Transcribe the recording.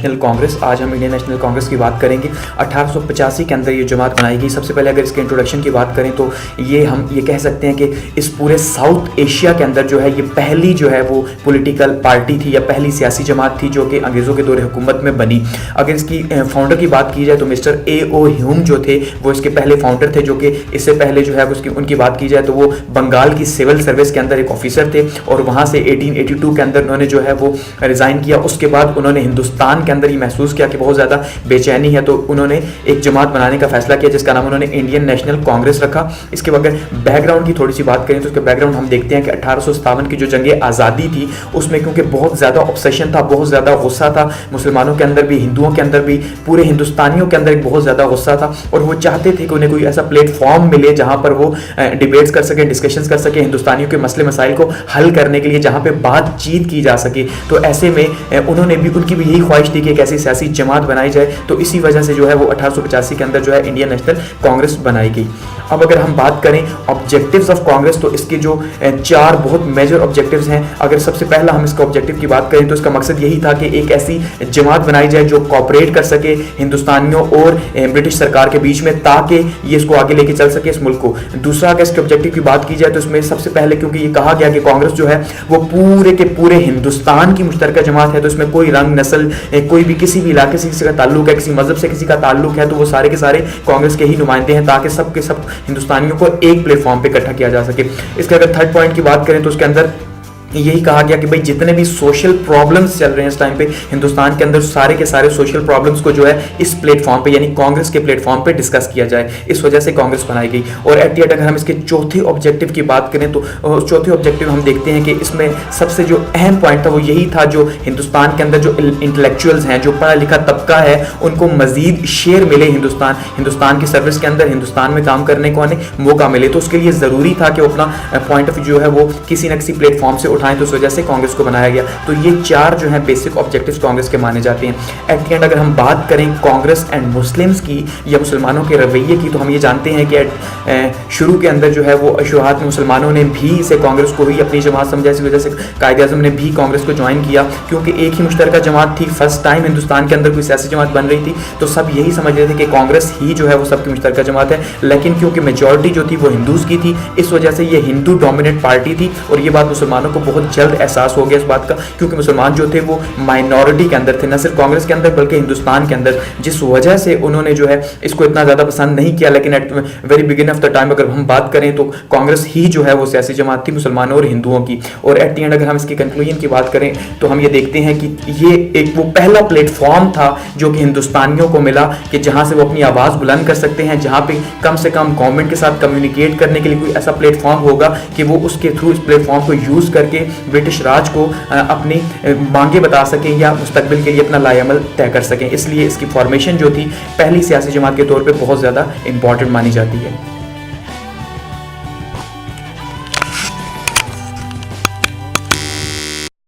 National Congress. आज हम Indian national Congress की बात करेंगे। 1885 के अंदर ये जमात बनाई गई। सबसे पहले अगर इसके इंट्रोडक्शन की बात करें तो हम ये कह सकते हैं कि इस पूरे साउथ एशिया के अंदर जो है ये पहली जो है वो पॉलिटिकल पार्टी थी या पहली सियासी जमात थी जो कि अंग्रेज़ों के दौरे हुकूमत में बनी। अगर इसकी फाउंडर की बात की जाए तो मिस्टर A.O. ह्यूम जो थे वो इसके पहले फाउंडर थे, जो कि इससे पहले जो है उनकी बात की जाए तो वो बंगाल की सिविल सर्विस के अंदर एक ऑफिसर थे और वहाँ से 1882 के अंदर उन्होंने जो है वो रिज़ाइन किया। उसके बाद उन्होंने हिंदुस्तान के अंदर ही महसूस किया कि बहुत ज़्यादा बेचैनी है, तो उन्होंने एक जमात बनाने का फैसला किया जिसका नाम उन्होंने इंडियन नेशनल कांग्रेस रखा। इसके बगैर बैकग्राउंड की थोड़ी सी बात करें तो उसके बैकग्राउंड हम देखते हैं कि 1857 की जो जंग आज़ादी थी उसमें क्योंकि बहुत ज़्यादा ऑब्सेशन था, बहुत ज़्यादा गुस्सा था मुसलमानों के अंदर भी, हिंदुओं के अंदर भी, पूरे हिंदुस्तानियों के अंदर एक बहुत ज़्यादा गुस्सा था और वो चाहते थे कि उन्हें कोई ऐसा प्लेटफॉर्म मिले जहाँ पर वो डिबेट्स कर सके, डिस्कशंस कर सके हिंदुस्तानियों के मसले मसाइल को हल करने के लिए, जहाँ पे बातचीत की जा सके। तो ऐसे में उन्होंने भी, उनकी भी यही ख्वाहिश थी कि एक ऐसी सियासी जमात बनाई जाए। तो इसी वजह से जो है वो 1885 के अंदर जो है इंडियन नेशनल कांग्रेस बनाई गई। अब अगर हम बात करें ऑब्जेक्टिव्स ऑफ कांग्रेस तो इसके जो 4 बहुत मेजर ऑब्जेक्टिव्स हैं। अगर सबसे पहला हम इसका ऑब्जेक्टिव की बात करें तो इसका मकसद यही था कि एक ऐसी जमात बनाई जाए जो कोऑपरेट कर सके हिंदुस्तानियों और ब्रिटिश सरकार के बीच में, ताकि ये इसको आगे लेके चल सके इस मुल्क को। दूसरा अगर इसके ऑब्जेक्टिव की बात की जाए तो इसमें सबसे पहले क्योंकि ये कहा गया कि कांग्रेस जो है वो पूरे के पूरे हिंदुस्तान की मुश्तरका जमात है, तो इसमें कोई रंग, नस्ल, कोई भी किसी भी इलाके से किसी का ताल्लुक है, किसी मजहब से किसी का ताल्लुक है, तो वो सारे के सारे कांग्रेस के ही नुमाइंदे हैं, ताकि सब के सब हिंदुस्तानियों को एक प्लेटफॉर्म पे इकट्ठा किया जा सके। इसके अगर थर्ड पॉइंट की बात करें तो उसके अंदर यही कहा गया कि भाई जितने भी सोशल प्रॉब्लम्स चल रहे हैं इस टाइम पे हिंदुस्तान के अंदर, सारे के सारे सोशल प्रॉब्लम्स को जो है इस प्लेटफॉर्म पे यानी कांग्रेस के प्लेटफॉर्म पे डिस्कस किया जाए। इस वजह से कांग्रेस बनाई गई। और एट द एंड अगर हम इसके चौथे ऑब्जेक्टिव की बात करें तो चौथे ऑब्जेक्टिव हम देखते हैं कि इसमें सबसे जो अहम पॉइंट था वो यही था, जो हिंदुस्तान के अंदर जो इंटेलेक्चुअल्स हैं, जो पढ़ा लिखा तबका है, उनको मजीद शेयर मिले हिंदुस्तान की सर्विस के अंदर, हिंदुस्तान में काम करने को मौका मिले। तो उसके लिए ज़रूरी था कि वो अपना पॉइंट ऑफ व्यू जो है वो किसी न किसी प्लेटफॉर्म से उठाएं, तो उस वजह से कांग्रेस को बनाया गया। तो ये 4 जो है बेसिक ऑब्जेक्टिव्स कांग्रेस के माने जाते हैं। एट द एंड अगर हम बात करें कांग्रेस एंड मुस्लिम्स की या मुसलमानों के रवैये की, तो हम ये जानते हैं कि शुरू के अंदर जो है वो शुरुआत में मुसलमानों ने भी इसे कांग्रेस को ही अपनी जमात समझा। इस वजह से कायद-ए-आज़म ने भी कांग्रेस को ज्वाइन किया, क्योंकि एक ही मुश्तरका जमात थी। फर्स्ट टाइम हिंदुस्तान के अंदर कोई सियासी जमात बन रही थी, तो सब यही समझ रहे थे कि कांग्रेस ही जो है वो सबकी मुश्तरका जमात है। लेकिन क्योंकि मेजॉरिटी जो थी वो हिंदूज की थी, इस वजह से ये हिंदू डोमिनेट पार्टी थी और ये बात मुसलमानों को बहुत जल्द एहसास हो गया इस बात का, क्योंकि मुसलमान जो थे वो माइनॉरिटी के अंदर थे, न सिर्फ कांग्रेस के अंदर बल्कि हिंदुस्तान के अंदर, जिस वजह से उन्होंने जो है इसको इतना ज़्यादा पसंद नहीं किया। लेकिन at very beginning of the time अगर हम बात करें तो कांग्रेस ही जो है वो सियासी जमात थी मुसलमानों और हिंदुओं की। और एट द एंड अगर हम इसकी कंक्लूजन की बात करें तो हम ये देखते हैं कि ये एक वो पहला प्लेटफॉर्म था जो कि हिंदुस्तानियों को मिला कि जहाँ से वो अपनी आवाज़ बुलंद कर सकते हैं, जहाँ पे कम से कम गवर्नमेंट के साथ कम्युनिकेट करने के लिए कोई ऐसा प्लेटफॉर्म होगा कि वो उसके थ्रू इस प्लेटफॉर्म को यूज़ करके ब्रिटिश राज को अपनी मांगे बता सकें या मुस्तकबिल के लिए अपना लाएअमल तय कर सकें। इसलिए इसकी फॉर्मेशन जो थी पहली सियासी जमात के तौर पे बहुत ज़्यादा इंपॉर्टेंट मानी जाती है।